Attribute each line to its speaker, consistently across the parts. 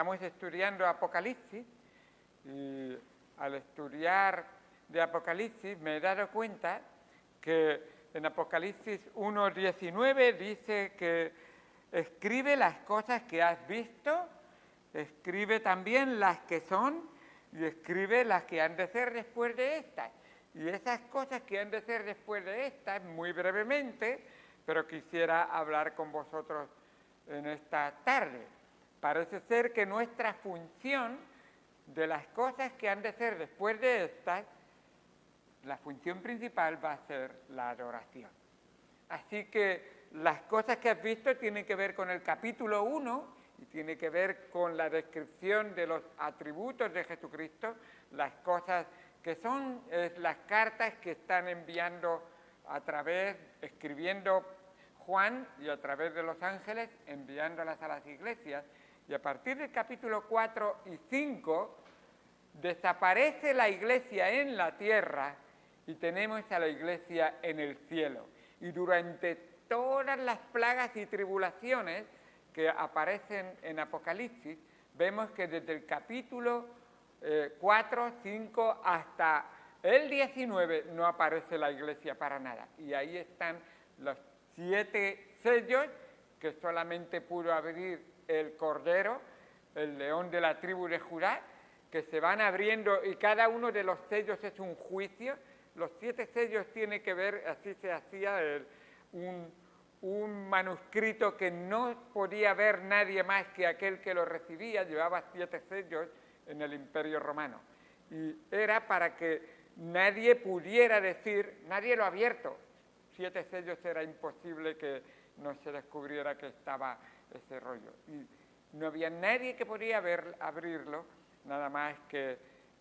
Speaker 1: Estamos estudiando Apocalipsis y al estudiar de Apocalipsis me he dado cuenta que en Apocalipsis 1:19 dice que escribe las cosas que has visto, escribe también las que son y escribe las que han de ser después de estas. Y esas cosas que han de ser después de estas, muy brevemente, pero quisiera hablar con vosotros en esta tarde. Parece ser que nuestra función de las cosas que han de ser después de estas, la función principal va a ser la adoración. Así que las cosas que has visto tienen que ver con el capítulo 1 y tiene que ver con la descripción de los atributos de Jesucristo, las cosas que son las cartas que están enviando escribiendo Juan y a través de los ángeles, enviándolas a las iglesias. Y a partir del capítulo 4 y 5, desaparece la iglesia en la tierra y tenemos a la iglesia en el cielo. Y durante todas las plagas y tribulaciones que aparecen en Apocalipsis, vemos que desde el capítulo 4, 5 hasta el 19 no aparece la iglesia para nada. Y ahí están los 7 sellos que solamente pudo abrir el Cordero, el león de la tribu de Judá, que se van abriendo y cada uno de los sellos es un juicio. Los 7 sellos tienen que ver, así se hacía, un manuscrito que no podía ver nadie más que aquel que lo recibía, llevaba 7 sellos en el Imperio Romano. Y era para que nadie pudiera decir, nadie lo ha abierto. 7 sellos era imposible que no se descubriera que estaba ese rollo. Y no había nadie que podía abrirlo, nada más que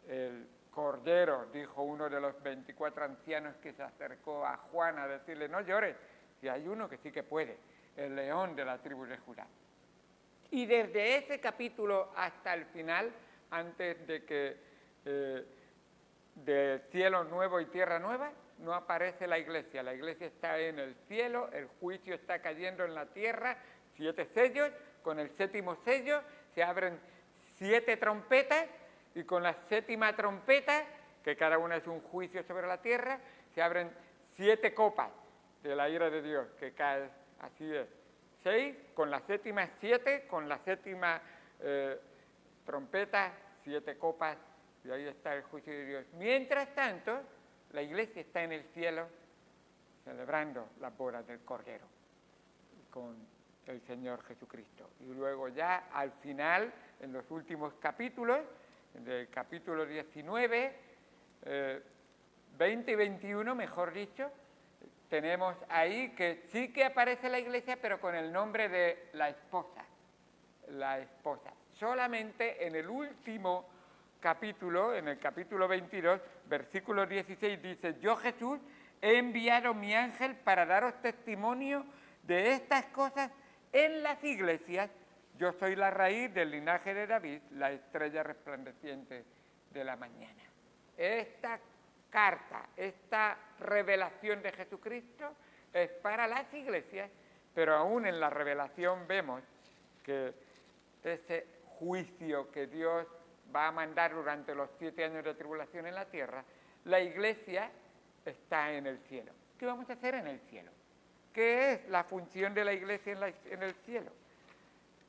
Speaker 1: el Cordero, dijo uno de los 24 ancianos que se acercó a Juan a decirle, no llores, que hay uno que sí que puede, el león de la tribu de Judá. Y desde ese capítulo hasta el final, antes de que de cielo nuevo y tierra nueva, no aparece la iglesia está en el cielo, el juicio está cayendo en la tierra, 7 sellos, con el 7º sello se abren 7 trompetas y con la 7ª trompeta, que cada una es un juicio sobre la tierra, se abren 7 copas de la ira de Dios, que cae, así es, 6, con la 7ª 7, con la 7ª trompeta, 7 copas, y ahí está el juicio de Dios. Mientras tanto, la iglesia está en el cielo celebrando las bodas del Cordero con el Señor Jesucristo. Y luego ya al final, en los últimos capítulos, del capítulo 19, 20 y 21, mejor dicho, tenemos ahí que sí que aparece la iglesia, pero con el nombre de la esposa. La esposa. Solamente en el último capítulo, en el capítulo 22, versículo 16, dice, yo Jesús he enviado mi ángel para daros testimonio de estas cosas en las iglesias. Yo soy la raíz del linaje de David, la estrella resplandeciente de la mañana. Esta carta, esta revelación de Jesucristo es para las iglesias, pero aún en la revelación vemos que ese juicio que Dios va a mandar durante los 7 años de tribulación en la tierra, la iglesia está en el cielo. ¿Qué vamos a hacer en el cielo? ¿Qué es la función de la iglesia en el cielo?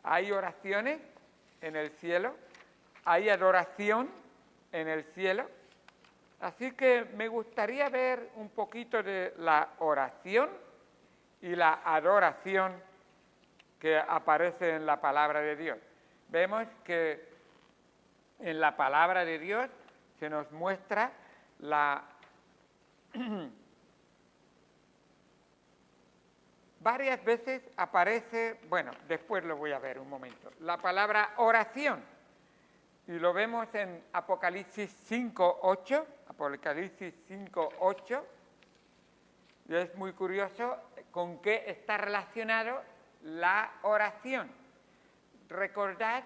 Speaker 1: Hay oraciones en el cielo, hay adoración en el cielo, así que me gustaría ver un poquito de la oración y la adoración que aparece en la palabra de Dios. Vemos que en la palabra de Dios se nos muestra varias veces aparece, bueno, después lo voy a ver un momento, la palabra oración. Y lo vemos en Apocalipsis 5:8, Apocalipsis 5:8, y es muy curioso con qué está relacionado la oración. Recordad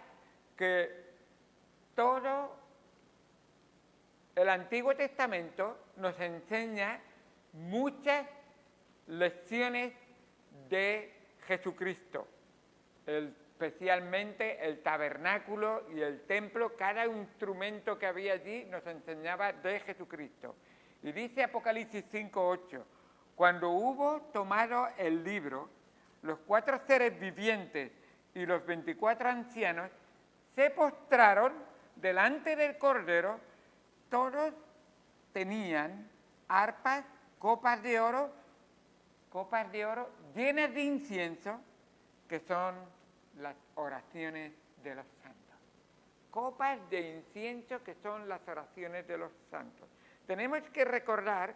Speaker 1: que todo el Antiguo Testamento nos enseña muchas lecciones de Jesucristo. El especialmente el tabernáculo y el templo, cada instrumento que había allí nos enseñaba de Jesucristo. Y dice Apocalipsis 5:8, cuando hubo tomado el libro, los 4 seres vivientes y los 24 ancianos se postraron delante del Cordero. Todos tenían arpas, copas de oro llenas de incienso, que son las oraciones de los santos. Copas de incienso que son las oraciones de los santos. Tenemos que recordar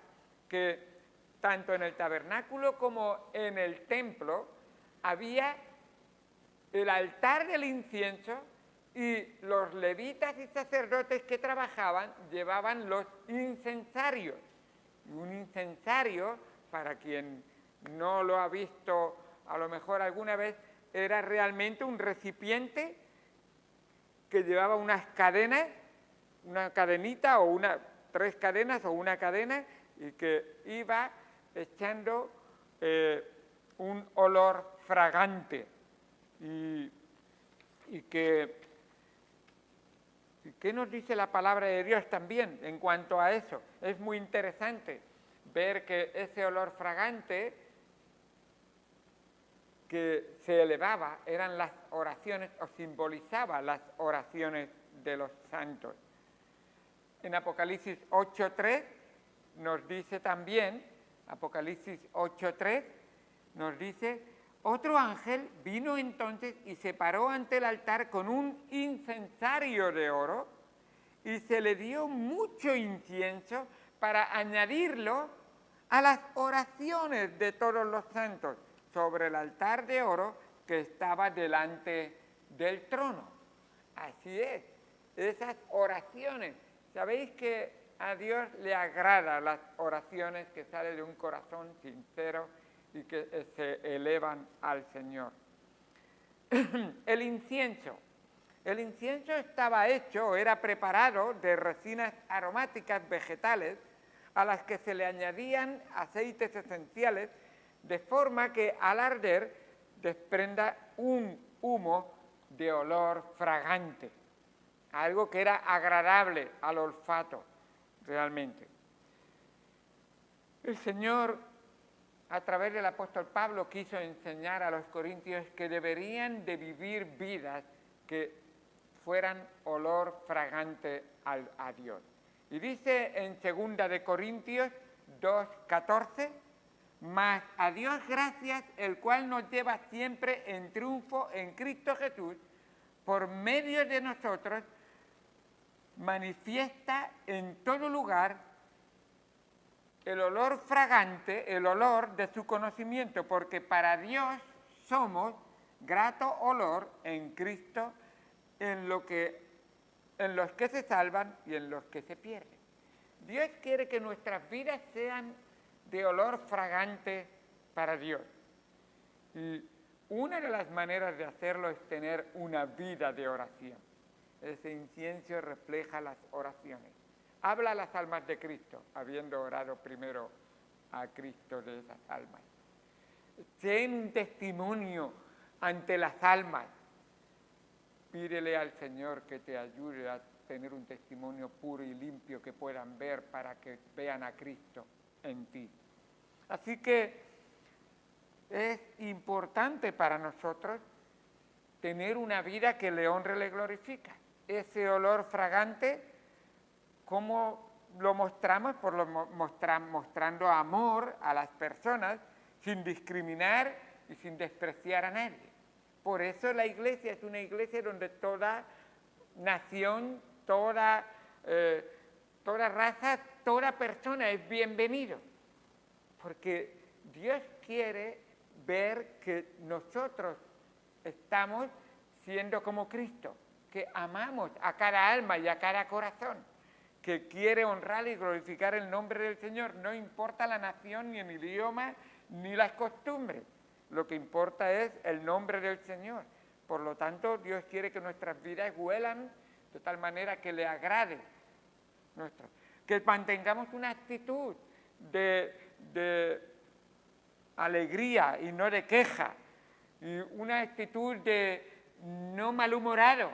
Speaker 1: que tanto en el tabernáculo como en el templo había el altar del incienso y los levitas y sacerdotes que trabajaban llevaban los incensarios. Y un incensario, para quien no lo ha visto a lo mejor alguna vez, era realmente un recipiente que llevaba unas cadenas, una cadenita o 3 cadenas o una cadena, y que iba echando un olor fragante. ¿Y qué nos dice la palabra de Dios también en cuanto a eso? Es muy interesante ver que ese olor fragante que se elevaba eran las oraciones, o simbolizaba las oraciones de los santos. En Apocalipsis 8:3 nos dice también, Apocalipsis 8:3 nos dice, otro ángel vino entonces y se paró ante el altar con un incensario de oro y se le dio mucho incienso para añadirlo a las oraciones de todos los santos sobre el altar de oro que estaba delante del trono. Así es, esas oraciones. ¿Sabéis que a Dios le agrada las oraciones que salen de un corazón sincero y que se elevan al Señor? El incienso estaba hecho, era preparado de resinas aromáticas vegetales a las que se le añadían aceites esenciales, de forma que al arder desprenda un humo de olor fragante, algo que era agradable al olfato realmente. El Señor, a través del apóstol Pablo, quiso enseñar a los corintios que deberían de vivir vidas que fueran olor fragante a Dios. Y dice en 2 de Corintios 2:14, mas a Dios gracias, el cual nos lleva siempre en triunfo en Cristo Jesús, por medio de nosotros, manifiesta en todo lugar el olor fragante, el olor de su conocimiento, porque para Dios somos grato olor en Cristo, en los que se salvan y en los que se pierden. Dios quiere que nuestras vidas sean de olor fragante para Dios. Y una de las maneras de hacerlo es tener una vida de oración. Ese incienso refleja las oraciones. Habla a las almas de Cristo, habiendo orado primero a Cristo de esas almas. Ten un testimonio ante las almas. Pídele al Señor que te ayude a tener un testimonio puro y limpio que puedan ver para que vean a Cristo en ti. Así que es importante para nosotros tener una vida que le honre y le glorifica. Ese olor fragante, ¿cómo lo mostramos? Mostrando amor a las personas sin discriminar y sin despreciar a nadie. Por eso la iglesia es una iglesia donde toda nación, toda raza, toda persona es bienvenido. Porque Dios quiere ver que nosotros estamos siendo como Cristo, que amamos a cada alma y a cada corazón, que quiere honrar y glorificar el nombre del Señor. No importa la nación, ni el idioma, ni las costumbres. Lo que importa es el nombre del Señor. Por lo tanto, Dios quiere que nuestras vidas huelan de tal manera que le agrade. Que mantengamos una actitud de alegría y no de queja. Y una actitud de no malhumorado,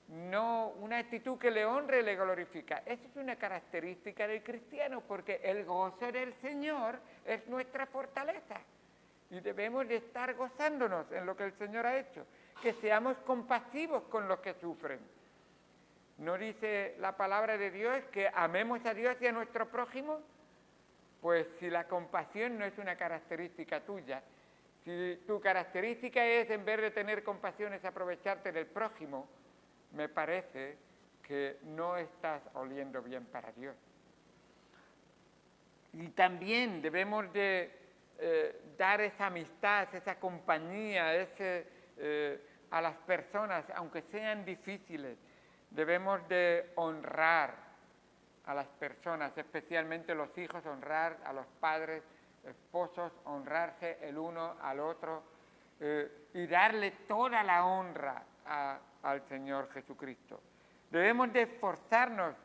Speaker 1: no una actitud que le honre y le glorifica. Esa es una característica del cristiano, porque el gozo del Señor es nuestra fortaleza. Y debemos de estar gozándonos en lo que el Señor ha hecho. Que seamos compasivos con los que sufren. ¿No dice la palabra de Dios que amemos a Dios y a nuestro prójimo? Pues si la compasión no es una característica tuya, si tu característica es, en vez de tener compasión, es aprovecharte del prójimo, me parece que no estás oliendo bien para Dios. Y también debemos de dar esa amistad, esa compañía, a las personas, aunque sean difíciles. Debemos de honrar a las personas, especialmente los hijos, honrar a los padres, esposos, honrarse el uno al otro y darle toda la honra al Señor Jesucristo. Debemos de esforzarnos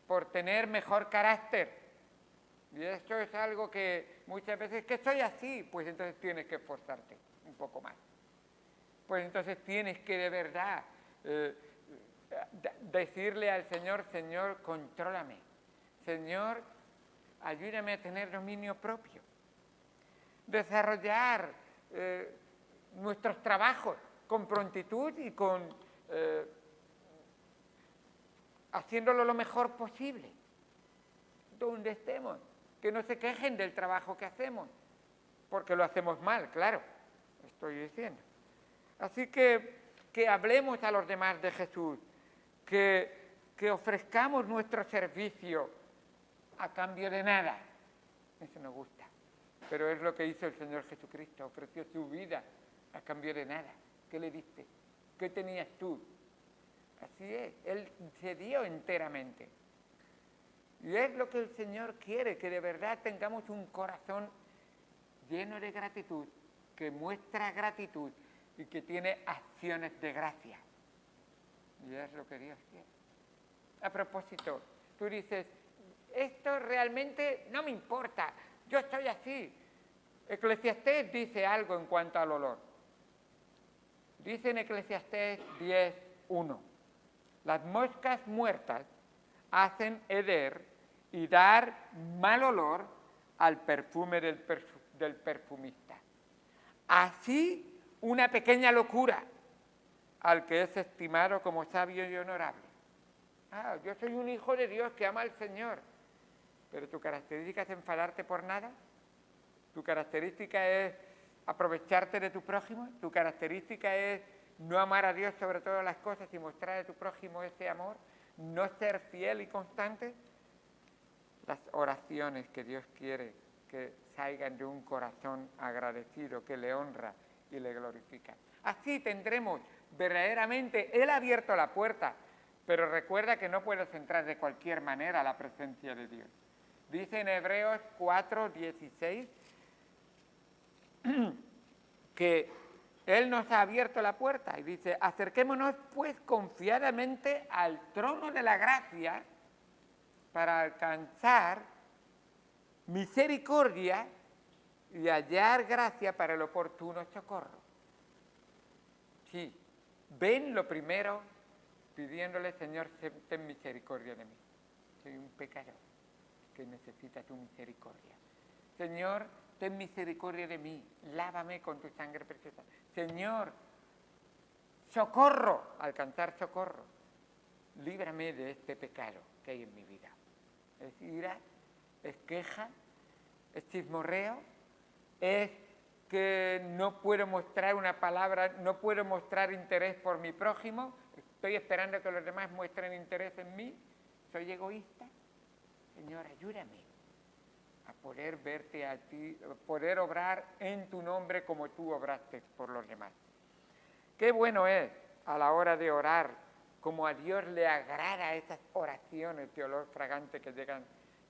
Speaker 1: por tener mejor carácter. Y esto es algo que muchas veces, que soy así, pues entonces tienes que esforzarte un poco más. Pues entonces tienes que de verdad decirle al Señor, Señor, contrólame. Señor, ayúdame a tener dominio propio. Desarrollar nuestros trabajos con prontitud y haciéndolo lo mejor posible, donde estemos. Que no se quejen del trabajo que hacemos, porque lo hacemos mal, claro, estoy diciendo. Así que hablemos a los demás de Jesús, que ofrezcamos nuestro servicio a cambio de nada. Eso nos gusta, pero es lo que hizo el Señor Jesucristo, ofreció su vida a cambio de nada. ¿Qué le diste? ¿Qué tenías tú? Así es, Él se dio enteramente. Y es lo que el Señor quiere, que de verdad tengamos un corazón lleno de gratitud, que muestra gratitud y que tiene acciones de gracia. Y es lo que Dios quiere. A propósito, tú dices, esto realmente no me importa, yo estoy así. Eclesiastés dice algo en cuanto al olor. Dice en Eclesiastés 10:1, las moscas muertas hacen heder y dar mal olor al perfume del perfumista. Así una pequeña locura al que es estimado como sabio y honorable. Yo soy un hijo de Dios que ama al Señor, pero tu característica es enfadarte por nada, tu característica es aprovecharte de tu prójimo, tu característica es no amar a Dios sobre todas las cosas y mostrar a tu prójimo ese amor, no ser fiel y constante. Las oraciones que Dios quiere que salgan de un corazón agradecido, que le honra y le glorifica. Así tendremos verdaderamente, Él ha abierto la puerta, pero recuerda que no puedes entrar de cualquier manera a la presencia de Dios. Dice en Hebreos 4:16 que Él nos ha abierto la puerta y dice, acerquémonos pues confiadamente al trono de la gracia para alcanzar misericordia y hallar gracia para el oportuno socorro. Sí, ven lo primero pidiéndole, Señor, ten misericordia de mí. Soy un pecador que necesita tu misericordia. Señor, ten misericordia de mí, lávame con tu sangre preciosa. Señor, socorro, alcanzar socorro. Líbrame de este pecado que hay en mi vida. Es ira, es queja, es chismorreo, es que no puedo mostrar una palabra, no puedo mostrar interés por mi prójimo, estoy esperando que los demás muestren interés en mí, soy egoísta. Señor, ayúdame a poder verte a ti, poder obrar en tu nombre como tú obraste por los demás. Qué bueno es a la hora de orar, como a Dios le agrada esas oraciones de olor fragante que llegan.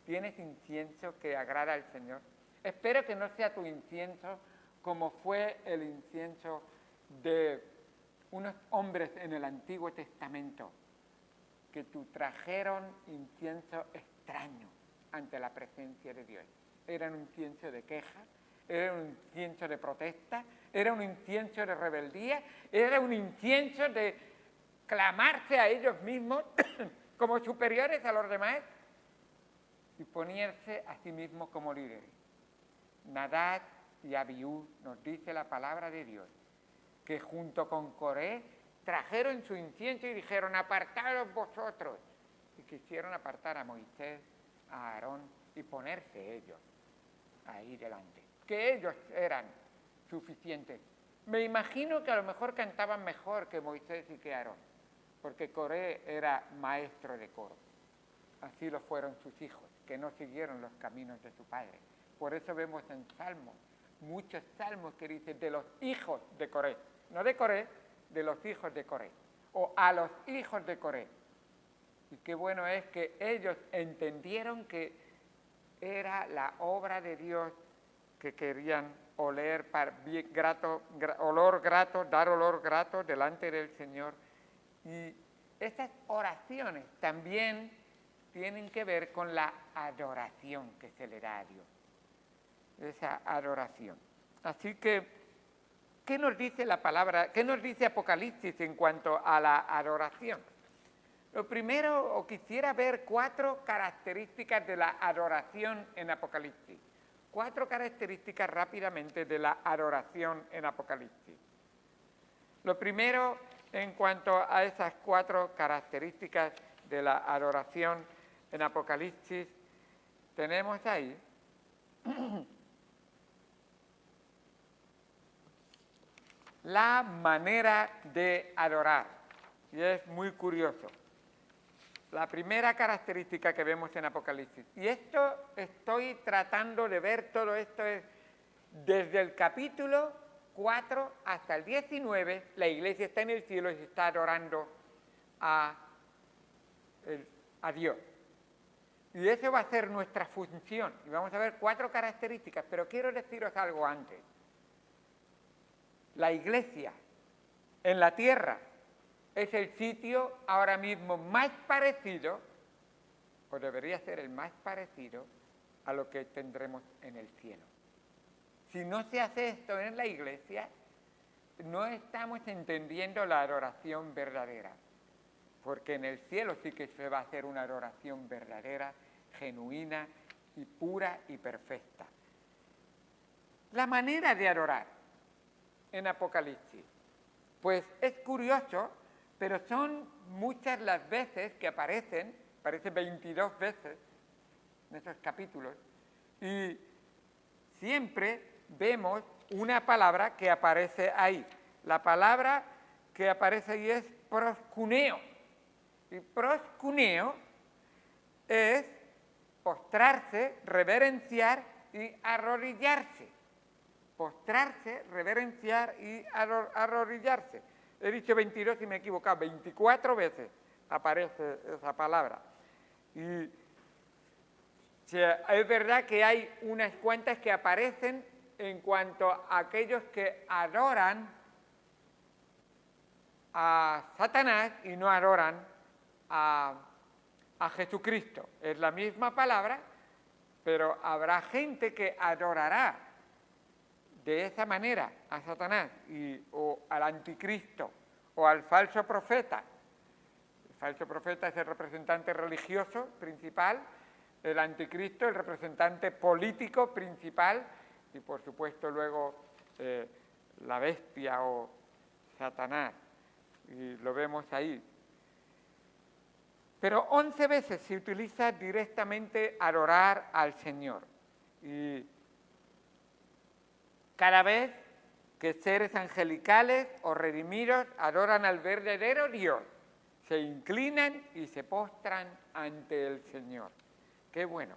Speaker 1: ¿Tienes incienso que agrada al Señor? Espero que no sea tu incienso como fue el incienso de unos hombres en el Antiguo Testamento que trajeron incienso extraño ante la presencia de Dios. Era un incienso de queja, era un incienso de protesta, era un incienso de rebeldía, era un incienso de clamarse a ellos mismos como superiores a los demás y ponerse a sí mismos como líderes. Nadab y Abiú, nos dice la palabra de Dios, que junto con Coré trajeron su incienso y dijeron: apartaros vosotros. Y quisieron apartar a Moisés, a Aarón y ponerse ellos ahí delante, que ellos eran suficientes. Me imagino que a lo mejor cantaban mejor que Moisés y que Aarón, porque Coré era maestro de coro. Así lo fueron sus hijos, que no siguieron los caminos de su padre. Por eso vemos en Salmos, muchos salmos que dicen de los hijos de Coré, no de Coré, de los hijos de Coré, o a los hijos de Coré. Y qué bueno es que ellos entendieron que era la obra de Dios que querían oler olor grato, dar olor grato delante del Señor. Y estas oraciones también tienen que ver con la adoración que se le da a Dios. Esa adoración. Así que, ¿qué nos dice la palabra, qué nos dice Apocalipsis en cuanto a la adoración? Lo primero, o quisiera ver 4 características de la adoración en Apocalipsis. 4 características rápidamente de la adoración en Apocalipsis. Lo primero, en cuanto a esas 4 características de la adoración en Apocalipsis, tenemos ahí la manera de adorar. Y es muy curioso. La primera característica que vemos en Apocalipsis. Y esto estoy tratando de ver, todo esto es desde el capítulo 4 hasta el 19, la iglesia está en el cielo y se está adorando a Dios. Y eso va a ser nuestra función. Y vamos a ver 4 características, pero quiero deciros algo antes. La iglesia en la tierra es el sitio ahora mismo más parecido, o debería ser el más parecido, a lo que tendremos en el cielo. Si no se hace esto en la iglesia, no estamos entendiendo la adoración verdadera, porque en el cielo sí que se va a hacer una adoración verdadera, genuina y pura y perfecta. La manera de adorar en Apocalipsis, pues es curioso, pero son muchas las veces que aparece 22 veces en esos capítulos, y siempre vemos una palabra que aparece ahí. La palabra que aparece ahí es proskuneo, y proskuneo es postrarse, reverenciar y arrodillarse. Postrarse, reverenciar y arrodillarse. He dicho 22 y me he equivocado, 24 veces aparece esa palabra. Y es verdad que hay unas cuantas que aparecen en cuanto a aquellos que adoran a Satanás y no adoran a Jesucristo. Es la misma palabra, pero habrá gente que adorará de esa manera a Satanás o al anticristo o al falso profeta. El falso profeta es el representante religioso principal, el anticristo el representante político principal y por supuesto luego la bestia o Satanás. Y lo vemos ahí. Pero 11 veces se utiliza directamente adorar al Señor. Y cada vez que seres angelicales o redimidos adoran al verdadero Dios, se inclinan y se postran ante el Señor. ¡Qué bueno!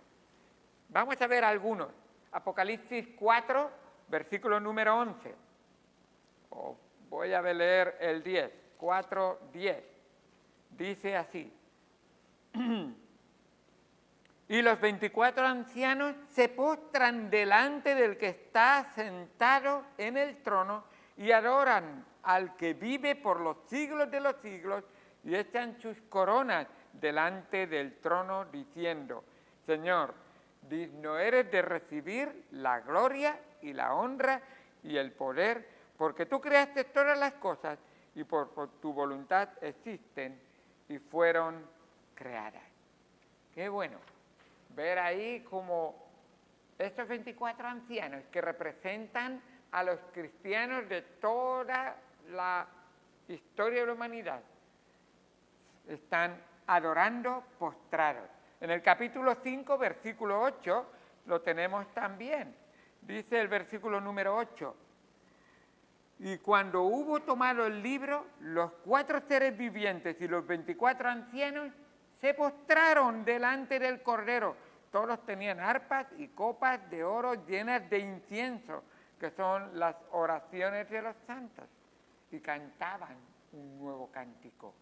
Speaker 1: Vamos a ver algunos. Apocalipsis 4, versículo número 11. Voy a leer el 10, 4, 10. Dice así. Y los 24 ancianos se postran delante del que está sentado en el trono y adoran al que vive por los siglos de los siglos y echan sus coronas delante del trono diciendo: Señor, digno eres de recibir la gloria y la honra y el poder, porque tú creaste todas las cosas y por tu voluntad existen y fueron creadas. Qué bueno ver ahí como estos 24 ancianos que representan a los cristianos de toda la historia de la humanidad están adorando postrados. En el capítulo 5, versículo 8, lo tenemos también. Dice el versículo número 8, y cuando hubo tomado el libro, los 4 seres vivientes y los 24 ancianos se postraron delante del Cordero. Todos tenían arpas y copas de oro llenas de incienso, que son las oraciones de los santos, y cantaban un nuevo cántico,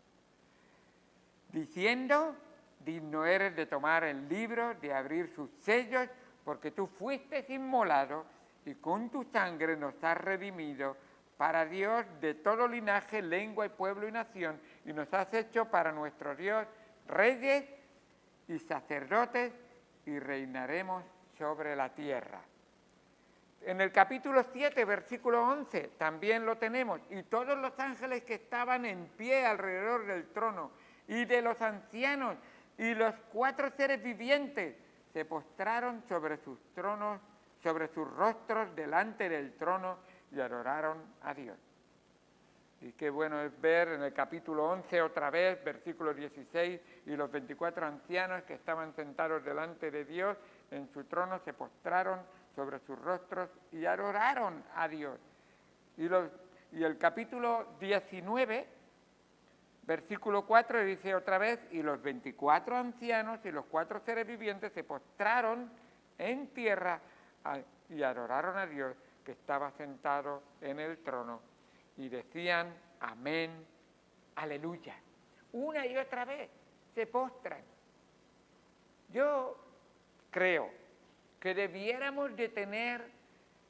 Speaker 1: diciendo: digno eres de tomar el libro, de abrir sus sellos, porque tú fuiste inmolado y con tu sangre nos has redimido para Dios de todo linaje, lengua y pueblo y nación, y nos has hecho para nuestro Dios reyes y sacerdotes, y reinaremos sobre la tierra. En el capítulo 7, versículo 11, también lo tenemos. Y todos los ángeles que estaban en pie alrededor del trono, y de los ancianos, y los 4 seres vivientes, se postraron sobre sus tronos, sobre sus rostros delante del trono, y adoraron a Dios. Y qué bueno es ver en el capítulo 11 otra vez, versículo 16, y los 24 ancianos que estaban sentados delante de Dios en su trono se postraron sobre sus rostros y adoraron a Dios. Y el capítulo 19, versículo 4 dice otra vez, y los 24 ancianos y los 4 seres vivientes se postraron en tierra y adoraron a Dios que estaba sentado en el trono, y decían: amén, aleluya. Una y otra vez se postran. Yo creo que debiéramos de tener,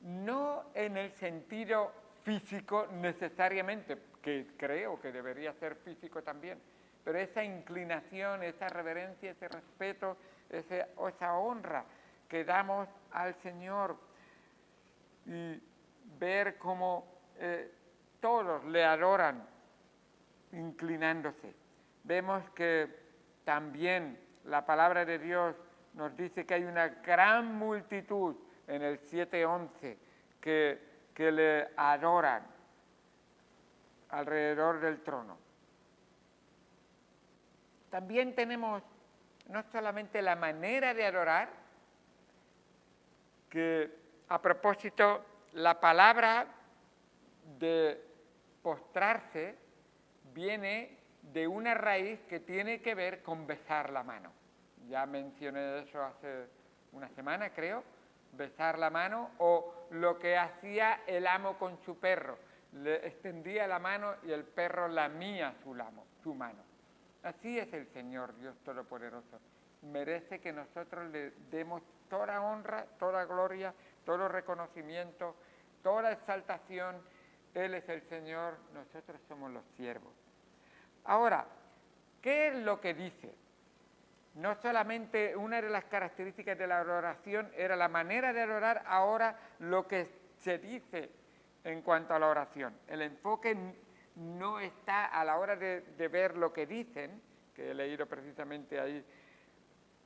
Speaker 1: no en el sentido físico necesariamente, que creo que debería ser físico también, pero esa inclinación, esa reverencia, ese respeto, esa honra que damos al Señor, y ver cómo todos le adoran inclinándose. Vemos que también la palabra de Dios nos dice que hay una gran multitud en el 7:11 que le adoran alrededor del trono. También tenemos no solamente la manera de adorar, que a propósito, la palabra de postrarse viene de una raíz que tiene que ver con besar la mano. Ya mencioné eso hace una semana, creo, besar la mano, o lo que hacía el amo con su perro. Le extendía la mano y el perro lamía su mano. Así es el Señor Dios Todopoderoso. Merece que nosotros le demos toda honra, toda gloria, todo reconocimiento, toda exaltación. Él es el Señor, nosotros somos los siervos. Ahora, ¿qué es lo que dice? No solamente una de las características de la adoración era la manera de adorar, ahora lo que se dice en cuanto a la oración. El enfoque no está a la hora de ver lo que dicen, que he leído precisamente ahí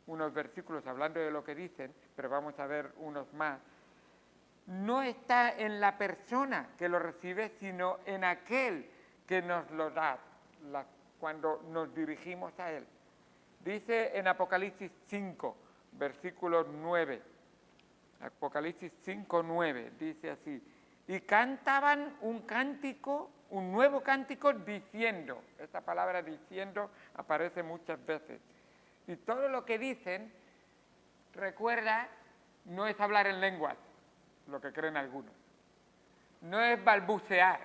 Speaker 1: unos versículos hablando de lo que dicen, pero vamos a ver unos más. No está en la persona que lo recibe, sino en aquel que nos lo da, cuando nos dirigimos a él. Dice en Apocalipsis 5, versículo 9, Apocalipsis 5, 9, dice así: y cantaban un cántico, un nuevo cántico diciendo, esta palabra diciendo aparece muchas veces, y todo lo que dicen, recuerda, no es hablar en lenguas, lo que creen algunos, no es balbucear,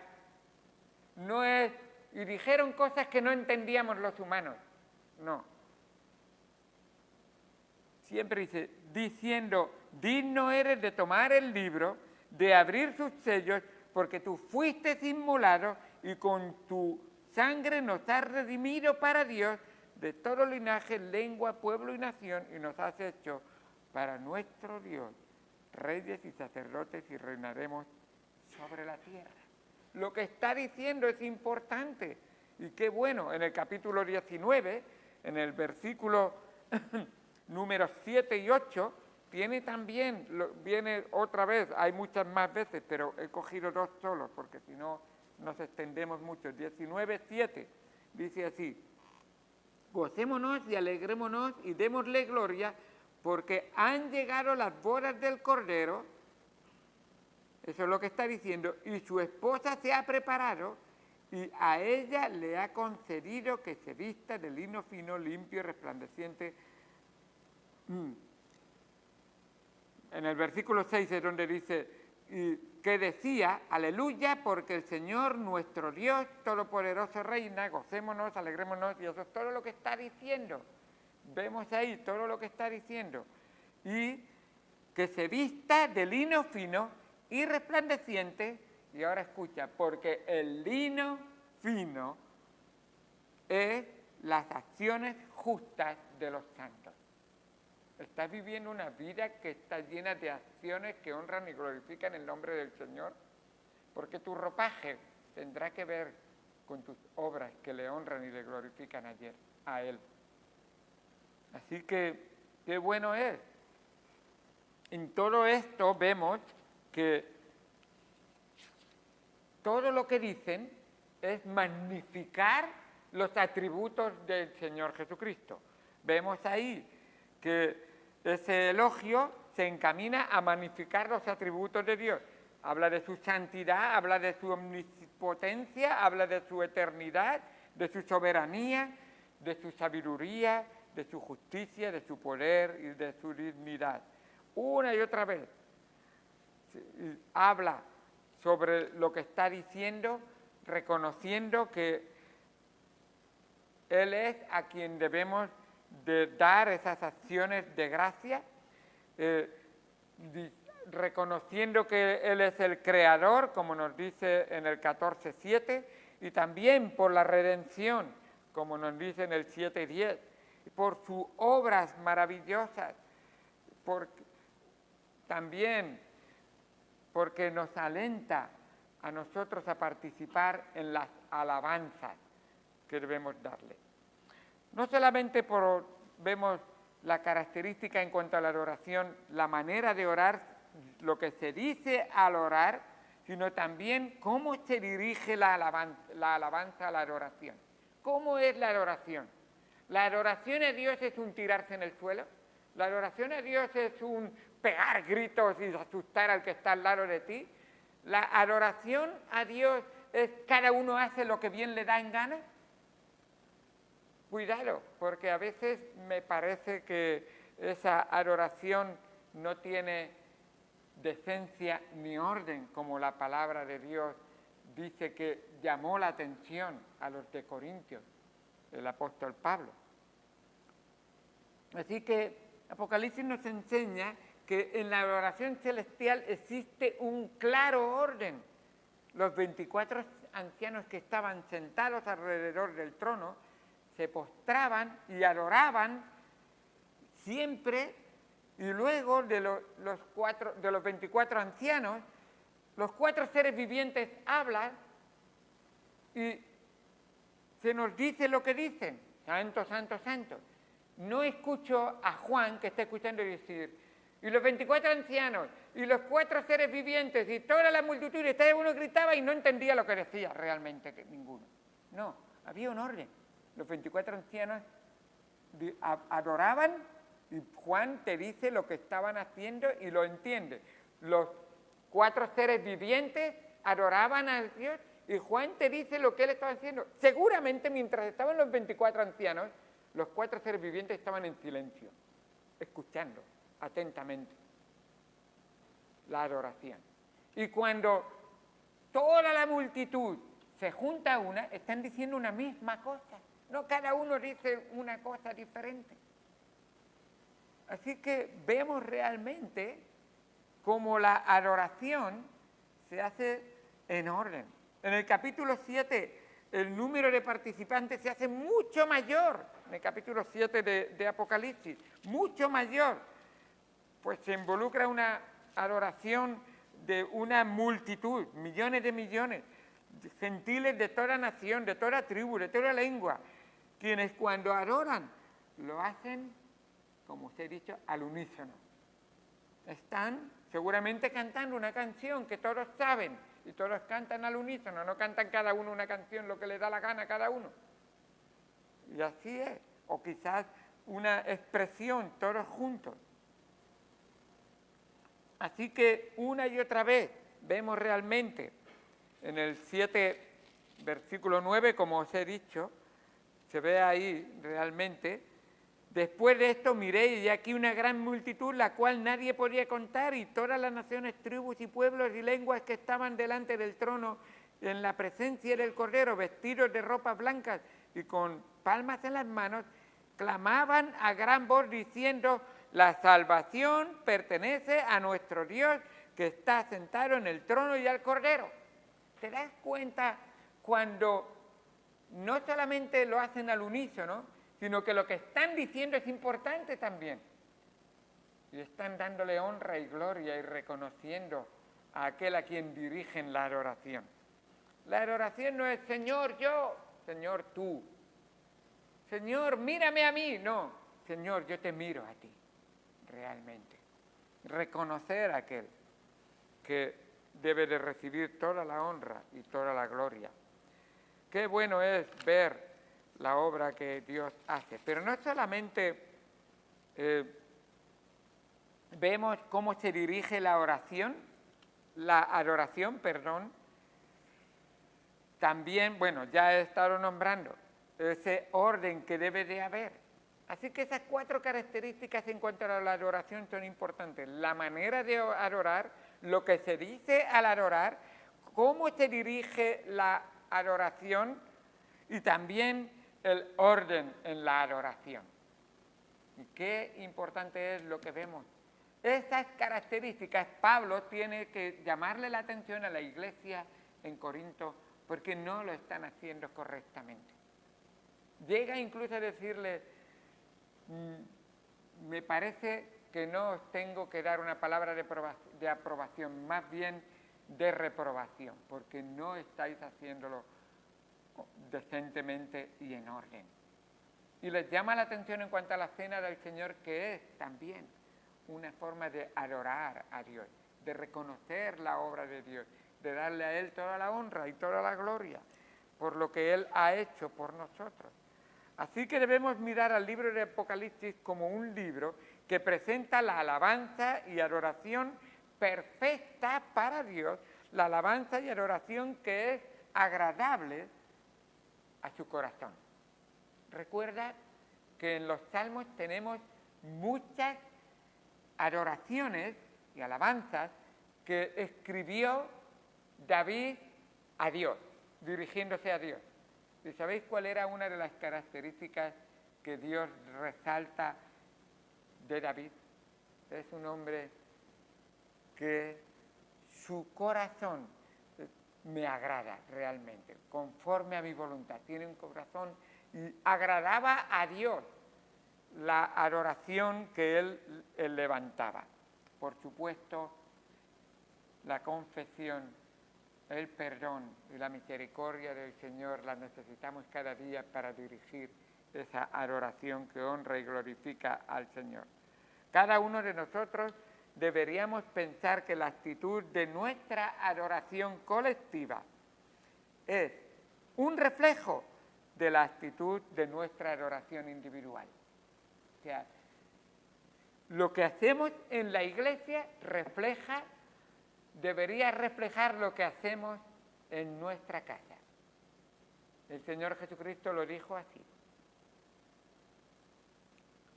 Speaker 1: no es, y dijeron cosas que no entendíamos los humanos, no. Siempre dice, diciendo, digno eres de tomar el libro, de abrir sus sellos, porque tú fuiste inmolado y con tu sangre nos has redimido para Dios de todo linaje, lengua, pueblo y nación, y nos has hecho para nuestro Dios reyes y sacerdotes y reinaremos sobre la tierra. Lo que está diciendo es importante. Y qué bueno, en el capítulo 19, en el versículo números 7 y 8, tiene también, viene otra vez, hay muchas más veces, pero he cogido 2 solos, porque si no nos extendemos mucho. 19:7 dice así: gocémonos y alegrémonos y démosle gloria, porque han llegado las bodas del Cordero. Eso es lo que está diciendo. Y su esposa se ha preparado y a ella le ha concedido que se vista de lino fino, limpio y resplandeciente. En el versículo 6 es donde dice que decía: aleluya, porque el Señor nuestro Dios Todopoderoso reina, gocémonos, alegrémonos. Y eso es todo lo que está diciendo. Vemos ahí todo lo que está diciendo. Y que se vista de lino fino y resplandeciente. Y ahora escucha, porque el lino fino es las acciones justas de los santos. ¿Estás viviendo una vida que está llena de acciones que honran y glorifican el nombre del Señor? Porque tu ropaje tendrá que ver con tus obras que le honran y le glorifican a Él. Así que, qué bueno es. En todo esto vemos que todo lo que dicen es magnificar los atributos del Señor Jesucristo. Vemos ahí que ese elogio se encamina a magnificar los atributos de Dios. Habla de su santidad, habla de su omnipotencia, habla de su eternidad, de su soberanía, de su sabiduría, de su justicia, de su poder y de su dignidad. Una y otra vez habla sobre lo que está diciendo, reconociendo que Él es a quien debemos de dar esas acciones de gracia, reconociendo que Él es el creador, como nos dice en el 14:7, y también por la redención, como nos dice en el 7:10, por sus obras maravillosas, también porque nos alenta a nosotros a participar en las alabanzas que debemos darle. No solamente vemos la característica en cuanto a la adoración, la manera de orar, lo que se dice al orar, sino también cómo se dirige la alabanza a la adoración. ¿Cómo es la adoración? ¿La adoración a Dios es un tirarse en el suelo? ¿La adoración a Dios es un pegar gritos y asustar al que está al lado de ti? ¿La adoración a Dios es cada uno hace lo que bien le da en gana? Cuidado, porque a veces me parece que esa adoración no tiene decencia ni orden, como la palabra de Dios dice que llamó la atención a los de Corintios, el apóstol Pablo. Así que Apocalipsis nos enseña que en la adoración celestial existe un claro orden. Los 24 ancianos que estaban sentados alrededor del trono se postraban y adoraban siempre, y luego de los 24 ancianos, los 4 seres vivientes hablan y se nos dice lo que dicen: santo, santo, santo. No escucho a Juan que está escuchando y decir: y los 24 ancianos, y los 4 seres vivientes, y toda la multitud, y cada uno gritaba y no entendía lo que decía realmente ninguno. No, había un orden. Los 24 ancianos adoraban y Juan te dice lo que estaban haciendo y lo entiende. Los 4 seres vivientes adoraban a Dios y Juan te dice lo que él estaba haciendo. Seguramente mientras estaban los 24 ancianos, los 4 seres vivientes estaban en silencio, escuchando atentamente la adoración. Y cuando toda la multitud se junta a una, están diciendo una misma cosa. No, cada uno dice una cosa diferente. Así que vemos realmente cómo la adoración se hace en orden. En el capítulo 7, el número de participantes se hace mucho mayor. En el capítulo 7 de Apocalipsis, mucho mayor. Pues se involucra una adoración de una multitud, millones de millones, gentiles de toda nación, de toda tribu, de toda lengua, quienes cuando adoran lo hacen, como os he dicho, al unísono. Están seguramente cantando una canción que todos saben y todos cantan al unísono, no cantan cada uno una canción lo que le da la gana a cada uno. Y así es, o quizás una expresión todos juntos. Así que una y otra vez vemos realmente en el 7, versículo 9, como os he dicho, se ve ahí realmente: después de esto miré y aquí una gran multitud, la cual nadie podía contar, y todas las naciones, tribus y pueblos y lenguas que estaban delante del trono en la presencia del Cordero, vestidos de ropas blancas y con palmas en las manos, clamaban a gran voz diciendo: la salvación pertenece a nuestro Dios que está sentado en el trono y al Cordero. ¿Te das cuenta cuando no solamente lo hacen al unísono, sino que lo que están diciendo es importante también? Y están dándole honra y gloria y reconociendo a aquel a quien dirigen la adoración. La adoración no es Señor yo, Señor tú. Señor, mírame a mí. No, Señor, yo te miro a ti, realmente. Reconocer a aquel que debe de recibir toda la honra y toda la gloria. Qué bueno es ver la obra que Dios hace. Pero no solamente vemos cómo se dirige la adoración, también, bueno, ya he estado nombrando ese orden que debe de haber. Así que esas 4 características en cuanto a la adoración son importantes. La manera de adorar, lo que se dice al adorar, cómo se dirige la adoración y también el orden en la adoración. Y qué importante es lo que vemos. Esas características Pablo tiene que llamarle la atención a la iglesia en Corinto porque no lo están haciendo correctamente. Llega incluso a decirle: me parece que no os tengo que dar una palabra de aprobación, más bien de reprobación, porque no estáis haciéndolo decentemente y en orden. Y les llama la atención en cuanto a la cena del Señor, que es también una forma de adorar a Dios, de reconocer la obra de Dios, de darle a Él toda la honra y toda la gloria por lo que Él ha hecho por nosotros. Así que debemos mirar al libro de Apocalipsis como un libro que presenta la alabanza y adoración perfecta para Dios, la alabanza y adoración que es agradable a su corazón. Recuerda que en los Salmos tenemos muchas adoraciones y alabanzas que escribió David a Dios, dirigiéndose a Dios. ¿Y sabéis cuál era una de las características que Dios resalta de David? Es un hombre que su corazón me agrada realmente, conforme a mi voluntad. Tiene un corazón y agradaba a Dios la adoración que él levantaba. Por supuesto, la confesión, el perdón y la misericordia del Señor las necesitamos cada día para dirigir esa adoración que honra y glorifica al Señor. Cada uno de nosotros deberíamos pensar que la actitud de nuestra adoración colectiva es un reflejo de la actitud de nuestra adoración individual. O sea, lo que hacemos en la iglesia debería reflejar lo que hacemos en nuestra casa. El Señor Jesucristo lo dijo así: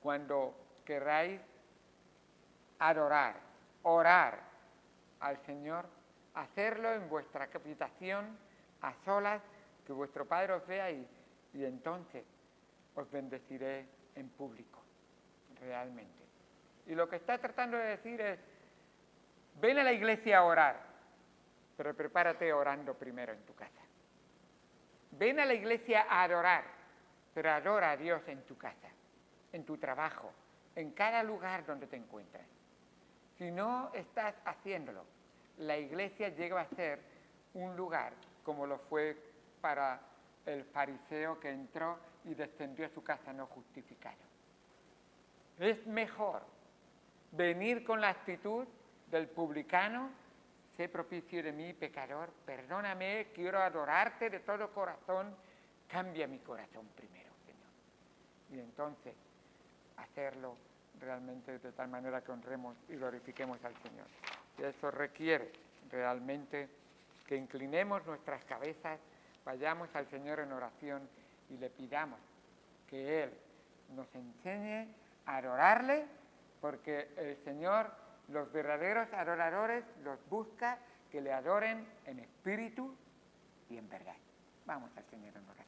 Speaker 1: cuando queráis adorar, orar al Señor, hacerlo en vuestra habitación, a solas, que vuestro Padre os vea y entonces os bendeciré en público, realmente. Y lo que está tratando de decir es: ven a la iglesia a orar, pero prepárate orando primero en tu casa. Ven a la iglesia a adorar, pero adora a Dios en tu casa, en tu trabajo, en cada lugar donde te encuentras. Si no estás haciéndolo, la iglesia llega a ser un lugar como lo fue para el fariseo que entró y descendió a su casa no justificado. Es mejor venir con la actitud del publicano: sé propicio de mí, pecador, perdóname, quiero adorarte de todo corazón, cambia mi corazón primero, Señor. Y entonces hacerlo realmente de tal manera que honremos y glorifiquemos al Señor. Y eso requiere realmente que inclinemos nuestras cabezas, vayamos al Señor en oración y le pidamos que Él nos enseñe a adorarle, porque el Señor, los verdaderos adoradores, los busca que le adoren en espíritu y en verdad. Vamos al Señor en oración.